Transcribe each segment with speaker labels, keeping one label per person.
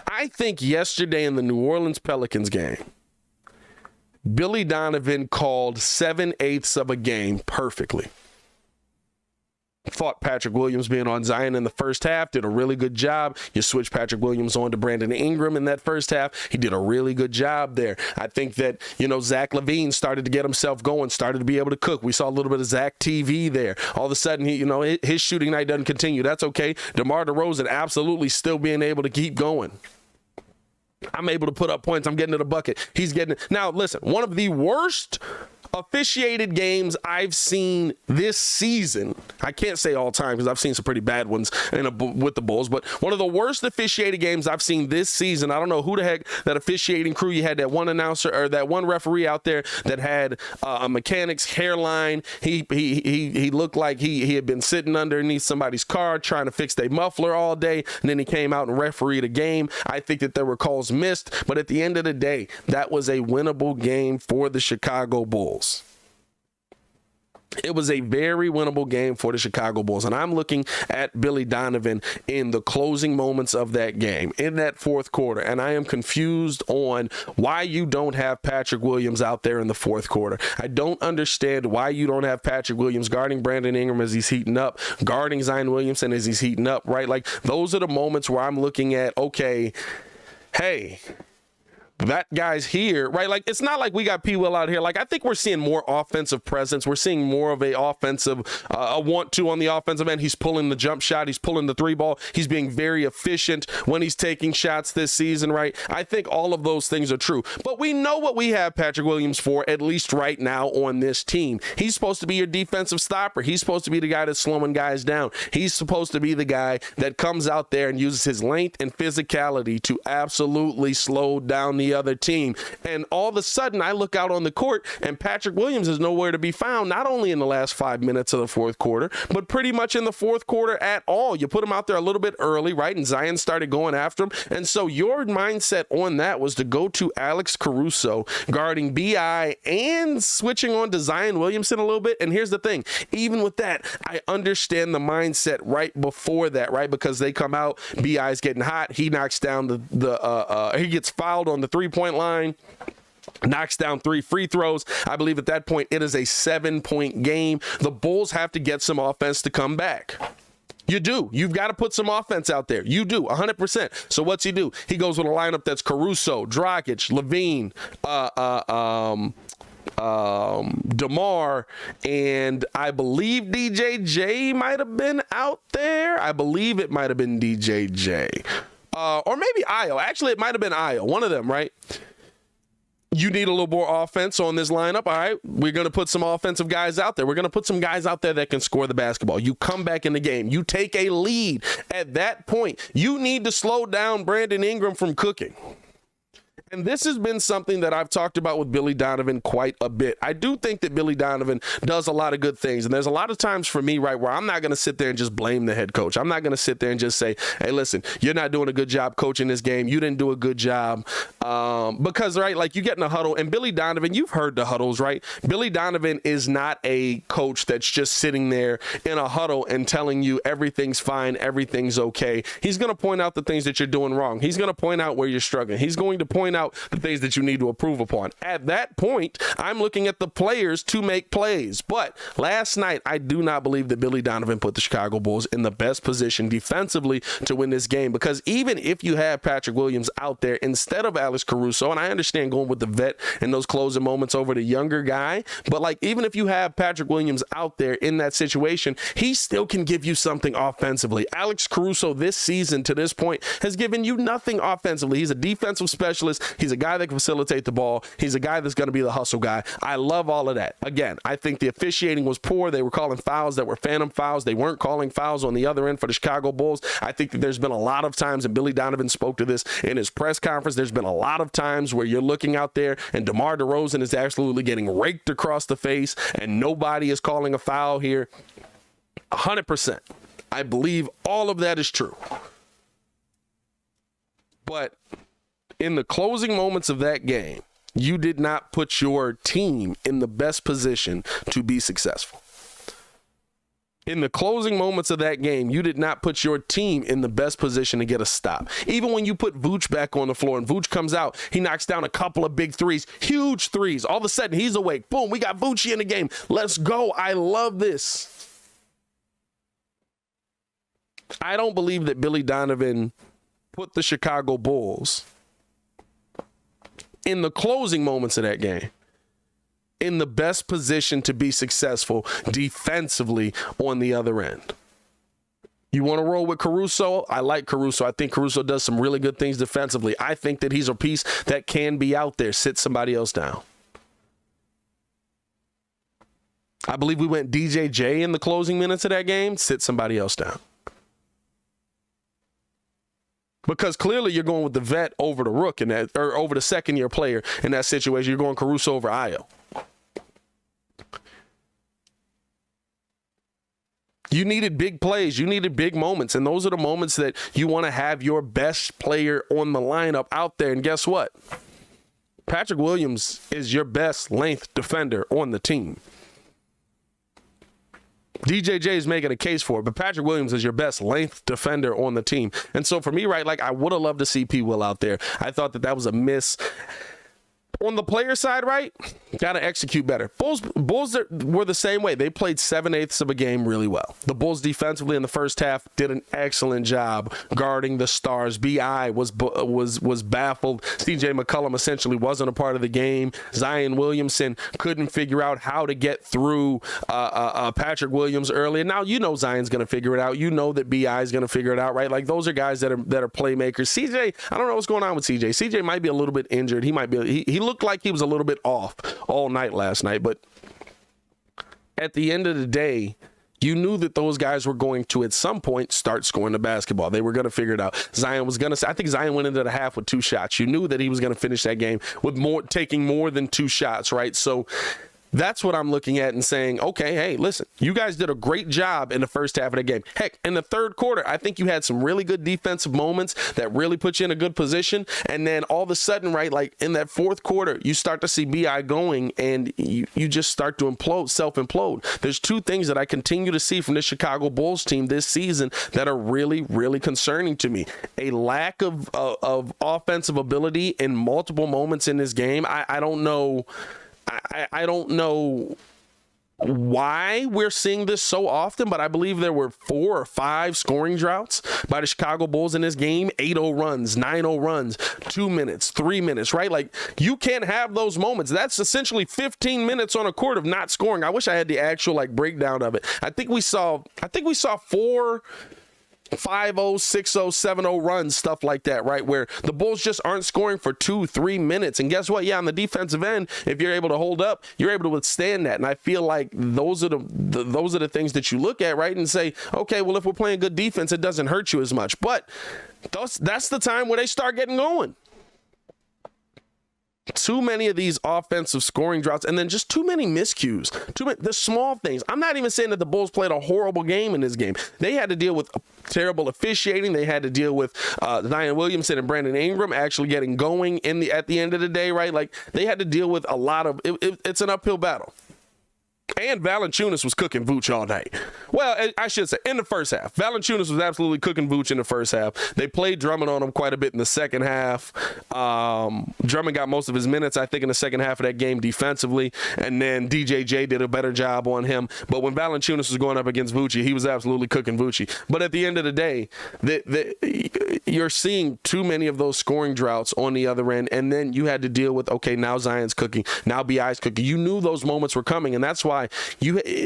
Speaker 1: I think yesterday in the New Orleans Pelicans game, Billy Donovan called 7/8 of a game perfectly. Thought Patrick Williams being on Zion in the first half did a really good job. You switch Patrick Williams on to Brandon Ingram in that first half. He did a really good job there. I think that, Zach LaVine started to get himself going, started to be able to cook. We saw a little bit of Zach TV there. All of a sudden, his shooting night doesn't continue. That's okay. DeMar DeRozan absolutely still being able to keep going. I'm able to put up points. I'm getting to the bucket. He's getting it. Now, listen, one of the worst officiated games I've seen this season. I can't say all time because I've seen some pretty bad ones with the Bulls, but one of the worst officiated games I've seen this season. I don't know who the heck that officiating crew. You had that one announcer or that one referee out there that had a mechanic's hairline. He looked like he had been sitting underneath somebody's car trying to fix their muffler all day, and then he came out and refereed a game. I think that there were calls missed, but at the end of the day, that was a winnable game for the Chicago Bulls. It was a very winnable game for the Chicago Bulls, and I'm looking at Billy Donovan in the closing moments of that game, in that fourth quarter, and I am confused on why you don't have Patrick Williams out there in the fourth quarter. I don't understand why you don't have Patrick Williams guarding Brandon Ingram as he's heating up, guarding Zion Williamson as he's heating up, right? Like, those are the moments where I'm looking at, okay, hey, that guy's here, right? Like, it's not like we got P. Will out here. Like, I think we're seeing more offensive presence. We're seeing more of a offensive, a want-to on the offensive end. He's pulling the jump shot. He's pulling the three ball. He's being very efficient when he's taking shots this season, right? I think all of those things are true. But we know what we have Patrick Williams for, at least right now on this team. He's supposed to be your defensive stopper. He's supposed to be the guy that's slowing guys down. He's supposed to be the guy that comes out there and uses his length and physicality to absolutely slow down the other team. And all of a sudden, I look out on the court and Patrick Williams is nowhere to be found, not only in the last 5 minutes of the fourth quarter, but pretty much in the fourth quarter at all. You put him out there a little bit early, right? And Zion started going after him. And so your mindset on that was to go to Alex Caruso guarding BI and switching on to Zion Williamson a little bit. And here's the thing, even with that, I understand the mindset right before that, right? Because they come out, BI's getting hot. He knocks down he gets fouled on the 3-point line, knocks down 3 free throws. I believe at that point it is a 7-point game. The Bulls have to get some offense to come back. You do. You've got to put some offense out there. You do, 100%. So what's he do? He goes with a lineup that's Caruso, Dragic, LaVine, DeMar, and I believe DJJ might have been out there. I believe it might have been DJJ. Or maybe Io. Actually, it might have been Io. One of them, right? You need a little more offense on this lineup. All right, we're going to put some offensive guys out there. We're going to put some guys out there that can score the basketball. You come back in the game. You take a lead. At that point, you need to slow down Brandon Ingram from cooking. And this has been something that I've talked about with Billy Donovan quite a bit. I do think that Billy Donovan does a lot of good things. And there's a lot of times for me, right, where I'm not going to sit there and just blame the head coach. I'm not going to sit there and just say, hey, listen, you're not doing a good job coaching this game. You didn't do a good job. Because, right, like you get in a huddle. And Billy Donovan, you've heard the huddles, right? Billy Donovan is not a coach that's just sitting there in a huddle and telling you everything's fine, everything's okay. He's going to point out the things that you're doing wrong. He's going to point out where you're struggling. He's going to point out the things that you need to improve upon. At that point, I'm looking at the players to make plays. But last night, I do not believe that Billy Donovan put the Chicago Bulls in the best position defensively to win this game. Because even if you have Patrick Williams out there instead of Alex Caruso, and I understand going with the vet in those closing moments over the younger guy, but like even if you have Patrick Williams out there in that situation, he still can give you something offensively. Alex Caruso this season to this point has given you nothing offensively. He's a defensive specialist. He's a guy that can facilitate the ball. He's a guy that's going to be the hustle guy. I love all of that. Again, I think the officiating was poor. They were calling fouls that were phantom fouls. They weren't calling fouls on the other end for the Chicago Bulls. I think that there's been a lot of times, and Billy Donovan spoke to this in his press conference, there's been a lot of times where you're looking out there and DeMar DeRozan is absolutely getting raked across the face and nobody is calling a foul here. 100%. I believe all of that is true. But in the closing moments of that game, you did not put your team in the best position to be successful. In the closing moments of that game, you did not put your team in the best position to get a stop. Even when you put Vooch back on the floor and Vooch comes out, he knocks down a couple of big threes, huge threes. All of a sudden, he's awake. Boom, we got Vooch in the game. Let's go. I love this. I don't believe that Billy Donovan put the Chicago Bulls in the closing moments of that game in the best position to be successful defensively on the other end. You want to roll with Caruso? I like Caruso. I think Caruso does some really good things defensively. I think that he's a piece that can be out there. Sit somebody else down. I believe we went DJJ in the closing minutes of that game. Sit somebody else down. Because clearly you're going with the vet over the rook in that, or over the second-year player in that situation. You're going Caruso over Ayo. You needed big plays. You needed big moments. And those are the moments that you want to have your best player on the lineup out there. And guess what? Patrick Williams is your best length defender on the team. DJJ is making a case for it, but Patrick Williams is your best length defender on the team. And so for me, right, like I would have loved to see P. Will out there. I thought that was a miss. On the player side, right, got to execute better. Bulls were the same way. They played 7/8 of a game really well. The Bulls defensively in the first half did an excellent job guarding the stars. B.I. was baffled. C.J. McCollum essentially wasn't a part of the game. Zion Williamson couldn't figure out how to get through Patrick Williams early. And now you know Zion's going to figure it out. You know that B.I. is going to figure it out, right? Like those are guys that are playmakers. C.J., I don't know what's going on with C.J. C.J. might be a little bit injured. He might be. He looked like he was a little bit off all night last night, but at the end of the day, you knew that those guys were going to, at some point, start scoring the basketball. They were going to figure it out. Zion was going to, I think Zion went into the half with 2 shots. You knew that he was going to finish that game with taking more than 2 shots, right? So that's what I'm looking at and saying, okay, hey, listen, you guys did a great job in the first half of the game. Heck, in the third quarter, I think you had some really good defensive moments that really put you in a good position. And then all of a sudden, right, like in that fourth quarter, you start to see B.I. going and you just start to self-implode. There's 2 things that I continue to see from the Chicago Bulls team this season that are really, really concerning to me. A lack of offensive ability in multiple moments in this game. I don't know. I don't know why we're seeing this so often, but I believe there were 4 or 5 scoring droughts by the Chicago Bulls in this game. 8-0 runs, 9-0 runs, 2 minutes, 3 minutes, right? Like you can't have those moments. That's essentially 15 minutes on a court of not scoring. I wish I had the actual like breakdown of it. I think we saw 4 5-0, 6-0, 7-0 runs, stuff like that, right? Where the Bulls just aren't scoring for 2-3 minutes. And guess what? Yeah, on the defensive end, if you're able to hold up, you're able to withstand that. And I feel like those are the things that you look at, right? And say, okay, well, if we're playing good defense, it doesn't hurt you as much. But that's the time where they start getting going. Too many of these offensive scoring droughts, and then just too many miscues. The small things. I'm not even saying that the Bulls played a horrible game in this game. They had to deal with terrible officiating. They had to deal with Zion Williamson and Brandon Ingram actually getting going at the end of the day, right? Like they had to deal with a lot of. It's an uphill battle. And Valanciunas was cooking Vooch all night. Well, I should say, in the first half. Valanciunas was absolutely cooking Vooch in the first half. They played Drummond on him quite a bit in the second half. Drummond got most of his minutes, I think, in the second half of that game defensively. And then DJJ did a better job on him. But when Valanciunas was going up against Vooch, he was absolutely cooking Vooch. But at the end of the day, you're seeing too many of those scoring droughts on the other end. And then you had to deal with, okay, now Zion's cooking. Now B.I.'s cooking. You knew those moments were coming. And that's why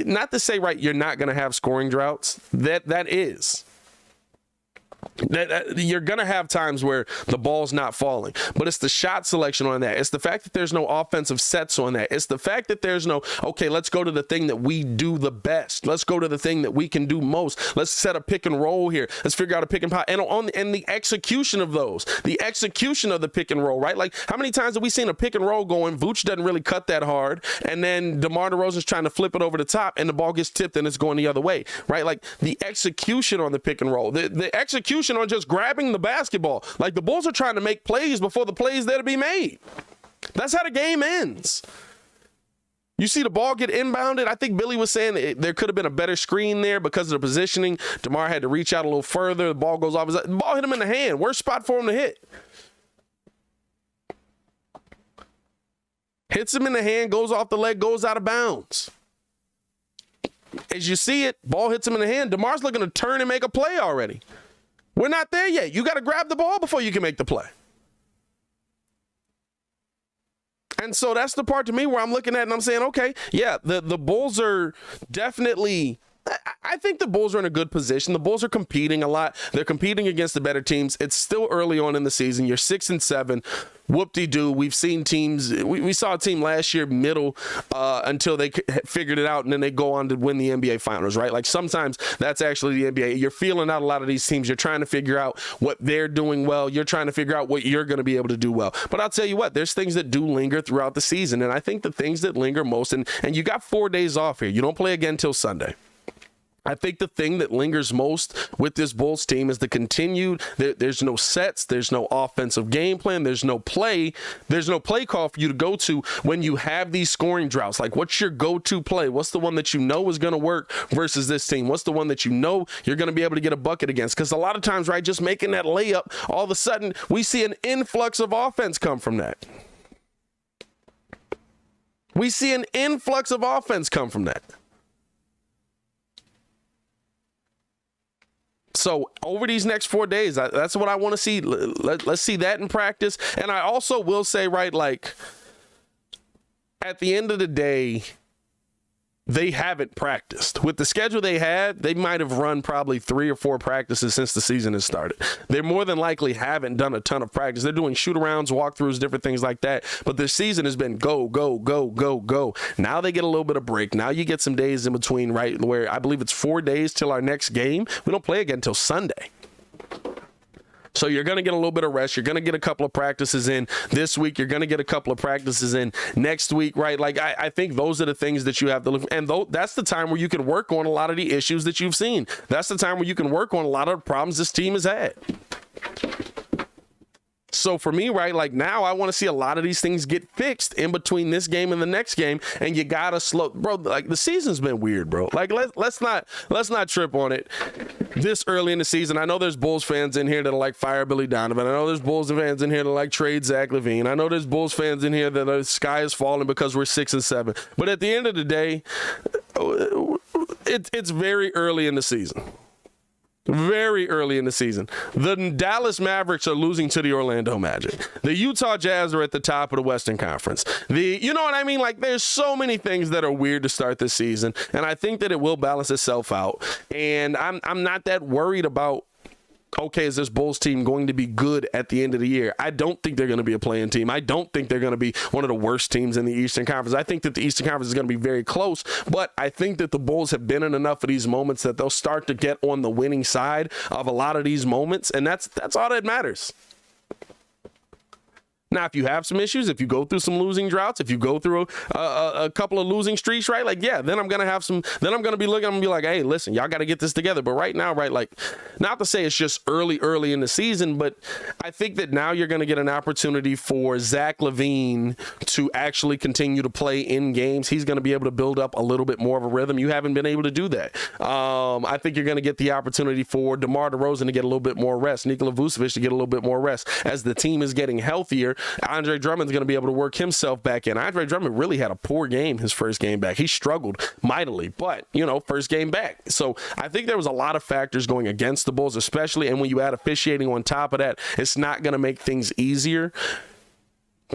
Speaker 1: not to say, right, you're not going to have scoring droughts. That is. You're going to have times where the ball's not falling, but it's the shot selection on that. It's the fact that there's no offensive sets on that. It's the fact that there's no, okay, let's go to the thing that we do the best. Let's go to the thing that we can do most. Let's set a pick and roll here. Let's figure out a pick and pop. And the execution of those, the execution of the pick and roll, right? Like how many times have we seen a pick and roll going? Vooch doesn't really cut that hard. And then DeMar DeRozan's trying to flip it over the top and the ball gets tipped and it's going the other way, right? Like the execution on the pick and roll, the execution on just grabbing the basketball. Like the Bulls are trying to make plays before the plays there to be made. That's how the game ends. You see the ball get inbounded. I think Billy was saying there could have been a better screen there because of the positioning. DeMar had to reach out a little further. The ball goes off. The ball hit him in the hand. Worst spot for him to hit. Hits him in the hand, goes off the leg, goes out of bounds. As you see it, ball hits him in the hand. DeMar's looking to turn and make a play already. We're not there yet. You got to grab the ball before you can make the play. And so that's the part to me where I'm looking at and I'm saying, okay, yeah, the Bulls are definitely, I think the Bulls are in a good position. The Bulls are competing a lot. They're competing against the better teams. It's still early on in the season. You're 6-7. Whoop-de-doo. We've seen teams. We saw a team last year middle until they figured it out, and then they go on to win the NBA Finals, right? Like sometimes that's actually the NBA. You're feeling out a lot of these teams. You're trying to figure out what they're doing well. You're trying to figure out what you're going to be able to do well. But I'll tell you what, there's things that do linger throughout the season, and I think the things that linger most, and you got 4 days off here. You don't play again till Sunday. I think the thing that lingers most with this Bulls team is the continued, there's no sets, there's no offensive game plan, there's no play call for you to go to when you have these scoring droughts. Like, what's your go-to play? What's the one that you know is going to work versus this team? What's the one that you know you're going to be able to get a bucket against? Because a lot of times, right, just making that layup, all of a sudden, we see an influx of offense come from that. We see an influx of offense come from that. So over these next 4 days, that's what I want to see. Let's see that in practice. And I also will say, right, like at the end of the day, they haven't practiced. With the schedule they had, they might have run probably 3 or 4 practices since the season has started. They more than likely haven't done a ton of practice. They're doing shoot-arounds, walkthroughs, different things like that. But their season has been go, go, go, go, go. Now they get a little bit of break. Now you get some days in between, right, where I believe it's 4 days till our next game. We don't play again until Sunday. So you're going to get a little bit of rest. You're going to get a couple of practices in this week. You're going to get a couple of practices in next week, right? Like, I think those are the things that you have to look for. And that's the time where you can work on a lot of the issues that you've seen. That's the time where you can work on a lot of the problems this team has had. So for me, right, like now I want to see a lot of these things get fixed in between this game and the next game. And you got to slow, bro, like the season's been weird, bro. Like let's not trip on it this early in the season. I know there's Bulls fans in here that are like fire Billy Donovan. I know there's Bulls fans in here that like trade Zach LaVine. I know there's Bulls fans in here that the sky is falling because we're 6-7. But at the end of the day, it's very early in the season. Very early in the season. The Dallas Mavericks are losing to the Orlando Magic. The Utah Jazz are at the top of the Western Conference. You know what I mean? Like, there's so many things that are weird to start this season, and I think that it will balance itself out. And I'm not that worried about, okay, is this Bulls team going to be good at the end of the year? I don't think they're going to be a play-in team. I don't think they're going to be one of the worst teams in the Eastern Conference. I think that the Eastern Conference is going to be very close, but I think that the Bulls have been in enough of these moments that they'll start to get on the winning side of a lot of these moments, and that's all that matters. Now, if you have some issues, if you go through some losing droughts, if you go through a couple of losing streaks, right? Like, yeah, then I'm going to be looking and be like, hey, listen, y'all got to get this together. But right now, right, like, not to say it's just early in the season, but I think that now you're going to get an opportunity for Zach LaVine to actually continue to play in games. He's going to be able to build up a little bit more of a rhythm. You haven't been able to do that. I think you're going to get the opportunity for DeMar DeRozan to get a little bit more rest, Nikola Vucevic to get a little bit more rest. As the team is getting healthier, Andre Drummond's going to be able to work himself back in. Andre Drummond really had a poor game his first game back. He struggled mightily, but, first game back. So I think there was a lot of factors going against the Bulls, especially, and when you add officiating on top of that, it's not going to make things easier.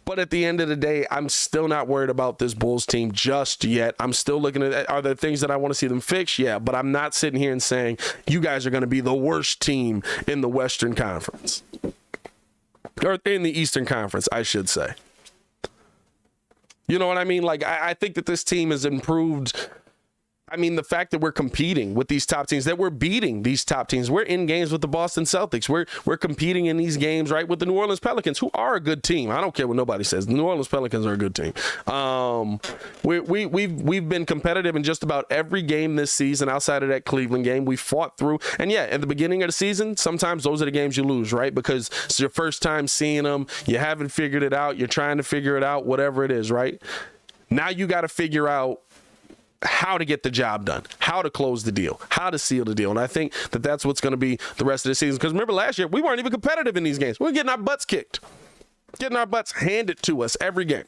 Speaker 1: But at the end of the day, I'm still not worried about this Bulls team just yet. I'm still looking at, are there things that I want to see them fix? Yeah, but I'm not sitting here and saying you guys are going to be the worst team in the Western Conference. Or in the Eastern Conference, I should say. You know what I mean? Like, I think that this team has improved. I mean, the fact that we're competing with these top teams, that we're beating these top teams. We're in games with the Boston Celtics. We're competing in these games, right, with the New Orleans Pelicans, who are a good team. I don't care what nobody says. The New Orleans Pelicans are a good team. We've been competitive in just about every game this season outside of that Cleveland game. We fought through. And, yeah, at the beginning of the season, sometimes those are the games you lose, right, because it's your first time seeing them. You haven't figured it out. You're trying to figure it out, whatever it is, right? Now you got to figure out how to get the job done, how to close the deal, how to seal the deal. And I think that that's what's going to be the rest of the season. Because remember last year, we weren't even competitive in these games. We were getting our butts kicked, getting our butts handed to us every game.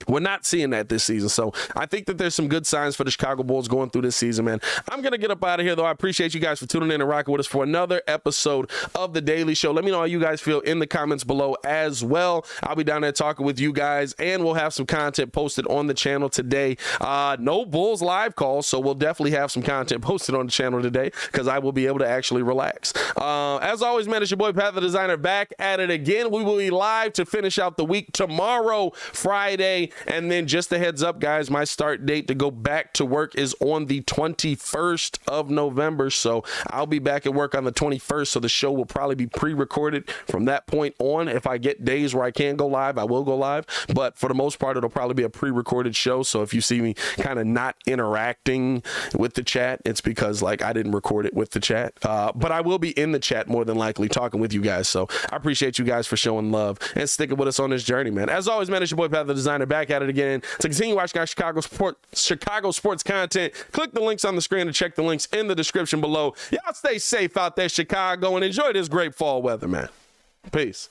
Speaker 1: We're not seeing that this season. So I think that there's some good signs for the Chicago Bulls going through this season, man. I'm going to get up out of here, though. I appreciate you guys for tuning in and rocking with us for another episode of The Daily Show. Let me know how you guys feel in the comments below as well. I'll be down there talking with you guys, and we'll have some content posted on the channel today. No Bulls live calls, so we'll definitely have some content posted on the channel today because I will be able to actually relax. As always, man, it's your boy, Pat the Designer, back at it again. We will be live to finish out the week tomorrow, Friday. And then just a heads up, guys, my start date to go back to work is on the 21st of November. So I'll be back at work on the 21st. So the show will probably be pre-recorded from that point on. If I get days where I can't go live, I will go live. But for the most part, it'll probably be a pre-recorded show. So if you see me kind of not interacting with the chat, it's because like I didn't record it with the chat. But I will be in the chat more than likely talking with you guys. So I appreciate you guys for showing love and sticking with us on this journey, man. As always, man, it's your boy, Pat the Designer, back at it again. To continue watching our Chicago sports content, click the links on the screen and check the links in the description below. Y'all stay safe out there, Chicago, and enjoy this great fall weather, man. Peace.